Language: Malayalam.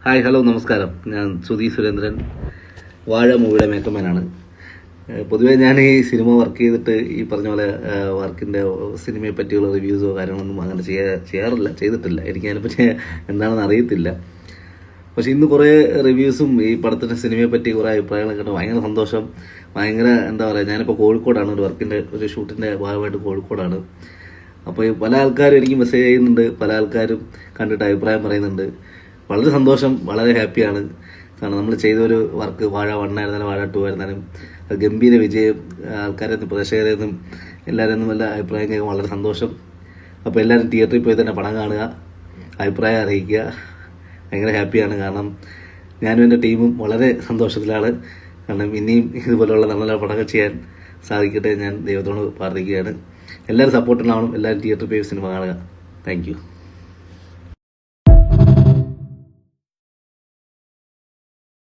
ഹായ് ഹലോ നമസ്കാരം. ഞാൻ സുധി സുരേന്ദ്രൻ, വാഴ മൂവിയുടെ മേക്കമാനാണ്. പൊതുവേ ഞാൻ ഈ സിനിമ വർക്ക് ചെയ്തിട്ട് ഈ പറഞ്ഞ പോലെ വർക്കിൻ്റെ സിനിമയെ പറ്റിയുള്ള റിവ്യൂസോ കാര്യങ്ങളൊന്നും അങ്ങനെ ചെയ്യാറില്ല, ചെയ്തിട്ടില്ല. എനിക്ക് അതിനെപ്പറ്റി എന്താണെന്ന് അറിയത്തില്ല. പക്ഷെ ഇന്ന് കുറേ റിവ്യൂസും ഈ പടത്തിൻ്റെ സിനിമയെ പറ്റി കുറേ അഭിപ്രായങ്ങളൊക്കെ ഉണ്ട്. ഭയങ്കര സന്തോഷം. ഭയങ്കര എന്താ പറയുക, ഞാനിപ്പോൾ കോഴിക്കോടാണ്, ഒരു ഷൂട്ടിൻ്റെ ഭാഗമായിട്ട് കോഴിക്കോടാണ്. അപ്പോൾ ഈ പല ആൾക്കാരും എനിക്ക് മെസ്സേജ് ചെയ്യുന്നുണ്ട്, പല ആൾക്കാരും കണ്ടിട്ട് അഭിപ്രായം പറയുന്നുണ്ട്. വളരെ സന്തോഷം, വളരെ ഹാപ്പിയാണ്. കാരണം നമ്മൾ ചെയ്തൊരു വർക്ക് വാഴ 1 ആയിരുന്നാലും വാഴ 2 ആയിരുന്നാലും ഗംഭീര വിജയം. ആൾക്കാരെ നിന്നും പ്രേക്ഷകരെ നിന്നും എല്ലാവരും നിന്നും എല്ലാ അഭിപ്രായം കേൾക്കാൻ വളരെ സന്തോഷം. അപ്പോൾ എല്ലാവരും തിയേറ്ററിൽ പോയി തന്നെ പടം കാണുക, അഭിപ്രായം അറിയിക്കുക. ഭയങ്കര ഹാപ്പിയാണ്. കാരണം ഞാനും എൻ്റെ ടീമും വളരെ സന്തോഷത്തിലാണ്. കാരണം ഇനിയും ഇതുപോലുള്ള നല്ല നല്ല പടങ്ങൾ ചെയ്യാൻ സാധിക്കട്ടെ ഞാൻ ദൈവത്തോട് പ്രാർത്ഥിക്കുകയാണ്. എല്ലാവരും സപ്പോർട്ടുണ്ടാവണം. എല്ലാവരും തിയേറ്ററിൽ പോയി സിനിമ കാണുക. Thank you.